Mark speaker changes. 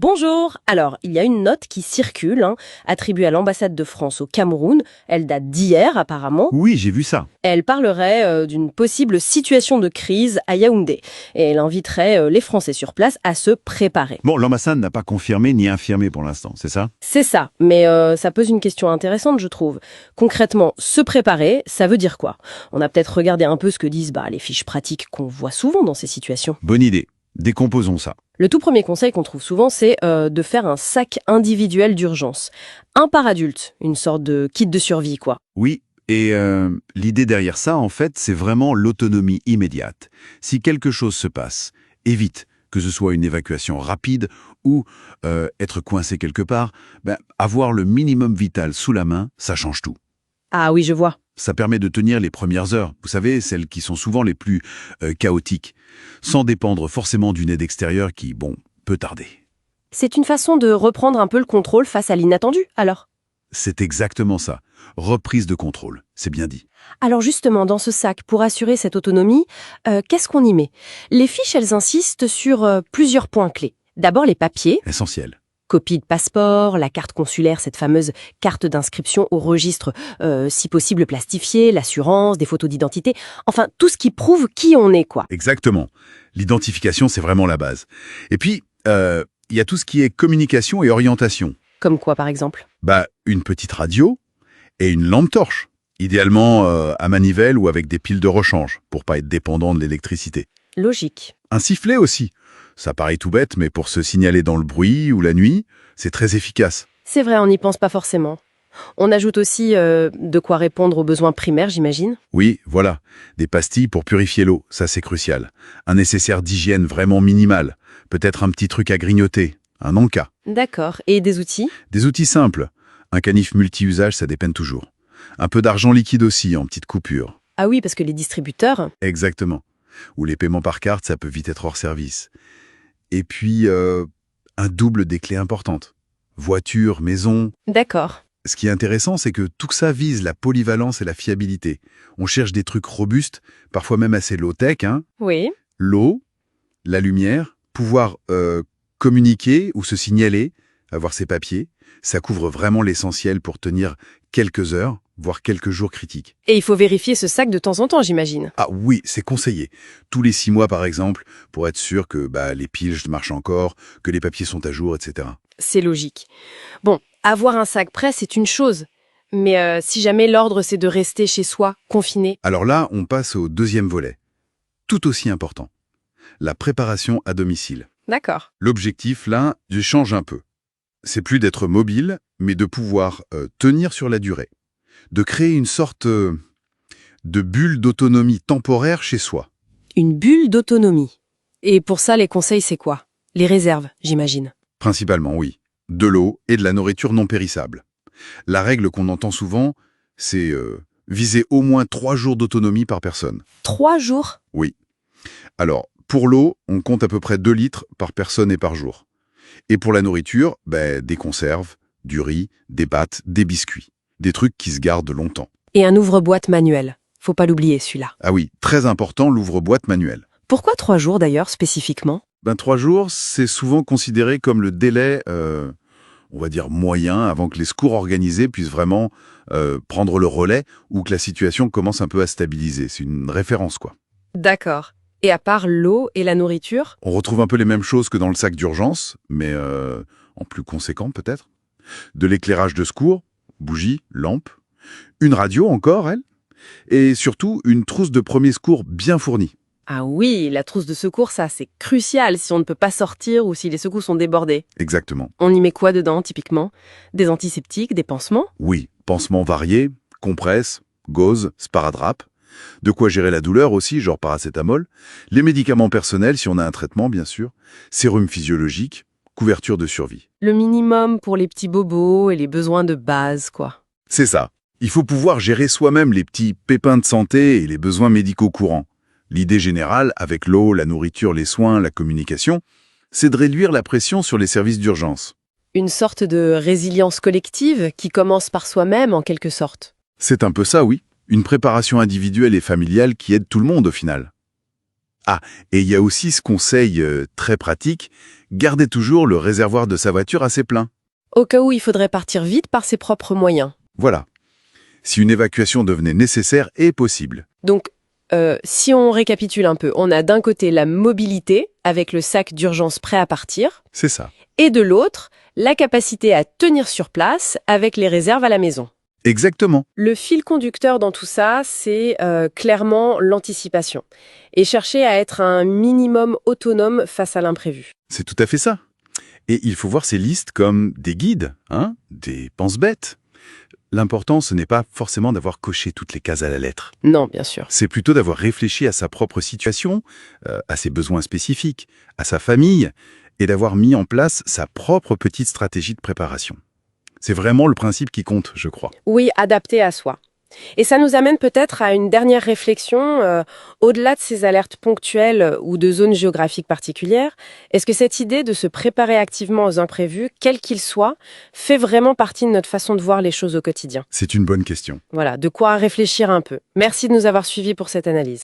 Speaker 1: Bonjour. Alors, il y a une note qui circule, attribuée à l'ambassade de France au Cameroun. Elle date d'hier, apparemment.
Speaker 2: Oui, j'ai vu ça.
Speaker 1: Elle parlerait d'une possible situation de crise à Yaoundé. Et elle inviterait les Français sur place à se préparer.
Speaker 2: Bon, l'ambassade n'a pas confirmé ni infirmé pour l'instant, c'est ça?
Speaker 1: C'est ça, mais ça pose une question intéressante, je trouve. Concrètement, se préparer, ça veut dire quoi? On a peut-être regardé un peu ce que disent les fiches pratiques qu'on voit souvent dans ces situations.
Speaker 2: Bonne idée. Décomposons ça.
Speaker 1: Le tout premier conseil qu'on trouve souvent, c'est de faire un sac individuel d'urgence. Un par adulte, une sorte de kit de survie, quoi.
Speaker 2: Oui, et l'idée derrière ça, en fait, c'est vraiment l'autonomie immédiate. Si quelque chose se passe, évite que ce soit une évacuation rapide ou être coincé quelque part, avoir le minimum vital sous la main, ça change tout.
Speaker 1: Ah oui, je vois.
Speaker 2: Ça permet de tenir les premières heures, vous savez, celles qui sont souvent les plus chaotiques, sans dépendre forcément d'une aide extérieure qui, peut tarder.
Speaker 1: C'est une façon de reprendre un peu le contrôle face à l'inattendu, alors?
Speaker 2: C'est exactement ça. Reprise de contrôle, c'est bien dit.
Speaker 1: Alors justement, dans ce sac, pour assurer cette autonomie, qu'est-ce qu'on y met? Les fiches, elles insistent sur plusieurs points clés. D'abord les papiers.
Speaker 2: Essentiel.
Speaker 1: Copie de passeport, la carte consulaire, cette fameuse carte d'inscription au registre, si possible plastifiée, l'assurance, des photos d'identité, enfin tout ce qui prouve qui on est, quoi.
Speaker 2: Exactement. L'identification, c'est vraiment la base. Et puis, il y a tout ce qui est communication et orientation.
Speaker 1: Comme quoi, par exemple?
Speaker 2: Une petite radio et une lampe torche. Idéalement à manivelle ou avec des piles de rechange, pour pas être dépendant de l'électricité.
Speaker 1: Logique.
Speaker 2: Un sifflet aussi. Ça paraît tout bête, mais pour se signaler dans le bruit ou la nuit, c'est très efficace.
Speaker 1: C'est vrai, on n'y pense pas forcément. On ajoute aussi de quoi répondre aux besoins primaires, j'imagine.
Speaker 2: Oui, voilà. Des pastilles pour purifier l'eau, ça c'est crucial. Un nécessaire d'hygiène vraiment minimal. Peut-être un petit truc à grignoter. Un en-cas.
Speaker 1: D'accord. Et des outils?
Speaker 2: Des outils simples. Un canif multi-usage, ça dépeine toujours. Un peu d'argent liquide aussi, en petite coupure.
Speaker 1: Ah oui, parce que les distributeurs...
Speaker 2: Exactement. Ou les paiements par carte, ça peut vite être hors service. Et puis, un double des clés importantes. Voiture, maison...
Speaker 1: D'accord.
Speaker 2: Ce qui est intéressant, c'est que tout ça vise la polyvalence et la fiabilité. On cherche des trucs robustes, parfois même assez low-tech.
Speaker 1: Oui.
Speaker 2: L'eau, la lumière, pouvoir communiquer ou se signaler, avoir ses papiers, ça couvre vraiment l'essentiel pour tenir quelques heures, voire quelques jours critiques.
Speaker 1: Et il faut vérifier ce sac de temps en temps, j'imagine.
Speaker 2: Ah oui, c'est conseillé. Tous les 6 mois, par exemple, pour être sûr que les piles marchent encore, que les papiers sont à jour, etc.
Speaker 1: C'est logique. Bon, avoir un sac prêt, c'est une chose. Mais si jamais l'ordre, c'est de rester chez soi, confiné...
Speaker 2: Alors là, on passe au deuxième volet. Tout aussi important. La préparation à domicile.
Speaker 1: D'accord.
Speaker 2: L'objectif, là, change un peu. C'est plus d'être mobile, mais de pouvoir tenir sur la durée. De créer une sorte de bulle d'autonomie temporaire chez soi.
Speaker 1: Une bulle d'autonomie. Et pour ça, les conseils, c'est quoi? Les réserves, j'imagine.
Speaker 2: Principalement, oui. De l'eau et de la nourriture non périssable. La règle qu'on entend souvent, c'est viser au moins 3 jours d'autonomie par personne.
Speaker 1: 3 jours?
Speaker 2: Oui. Alors, pour l'eau, on compte à peu près 2 litres par personne et par jour. Et pour la nourriture, des conserves, du riz, des pâtes, des biscuits. Des trucs qui se gardent longtemps.
Speaker 1: Et un ouvre-boîte manuel. Faut pas l'oublier, celui-là.
Speaker 2: Ah oui, très important, l'ouvre-boîte manuel.
Speaker 1: Pourquoi 3 jours, d'ailleurs, spécifiquement?
Speaker 2: 3 jours, c'est souvent considéré comme le délai, on va dire, moyen, avant que les secours organisés puissent vraiment prendre le relais ou que la situation commence un peu à stabiliser. C'est une référence, quoi.
Speaker 1: D'accord. Et à part l'eau et la nourriture?
Speaker 2: On retrouve un peu les mêmes choses que dans le sac d'urgence, mais en plus conséquent peut-être. De l'éclairage de secours, bougies, lampes, une radio encore, elle, et surtout une trousse de premier secours bien fournie.
Speaker 1: Ah oui, la trousse de secours, ça, c'est crucial si on ne peut pas sortir ou si les secours sont débordés.
Speaker 2: Exactement.
Speaker 1: On y met quoi dedans, typiquement? Des antiseptiques, des pansements?
Speaker 2: Oui, pansements variés, compresses, gauzes, sparadrap. De quoi gérer la douleur aussi, genre paracétamol. Les médicaments personnels, si on a un traitement, bien sûr. Sérum physiologique, couverture de survie.
Speaker 1: Le minimum pour les petits bobos et les besoins de base, quoi.
Speaker 2: C'est ça. Il faut pouvoir gérer soi-même les petits pépins de santé et les besoins médicaux courants. L'idée générale, avec l'eau, la nourriture, les soins, la communication, c'est de réduire la pression sur les services d'urgence.
Speaker 1: Une sorte de résilience collective qui commence par soi-même, en quelque sorte.
Speaker 2: C'est un peu ça, oui. Une préparation individuelle et familiale qui aide tout le monde au final. Ah, et il y a aussi ce conseil très pratique, gardez toujours le réservoir de sa voiture assez plein.
Speaker 1: Au cas où il faudrait partir vite par ses propres moyens.
Speaker 2: Voilà. Si une évacuation devenait nécessaire et possible.
Speaker 1: Donc, si on récapitule un peu, on a d'un côté la mobilité, avec le sac d'urgence prêt à partir,
Speaker 2: C'est ça.
Speaker 1: et de l'autre, la capacité à tenir sur place avec les réserves à la maison.
Speaker 2: Exactement.
Speaker 1: Le fil conducteur dans tout ça, c'est clairement l'anticipation. Et chercher à être un minimum autonome face à l'imprévu.
Speaker 2: C'est tout à fait ça. Et il faut voir ces listes comme des guides, des pense-bêtes. L'important, ce n'est pas forcément d'avoir coché toutes les cases à la lettre.
Speaker 1: Non, bien sûr.
Speaker 2: C'est plutôt d'avoir réfléchi à sa propre situation, à ses besoins spécifiques, à sa famille, et d'avoir mis en place sa propre petite stratégie de préparation. C'est vraiment le principe qui compte, je crois.
Speaker 1: Oui, adapté à soi. Et ça nous amène peut-être à une dernière réflexion. Au-delà de ces alertes ponctuelles ou de zones géographiques particulières, est-ce que cette idée de se préparer activement aux imprévus, quels qu'ils soient, fait vraiment partie de notre façon de voir les choses au quotidien?
Speaker 2: C'est une bonne question.
Speaker 1: Voilà, de quoi réfléchir un peu. Merci de nous avoir suivis pour cette analyse.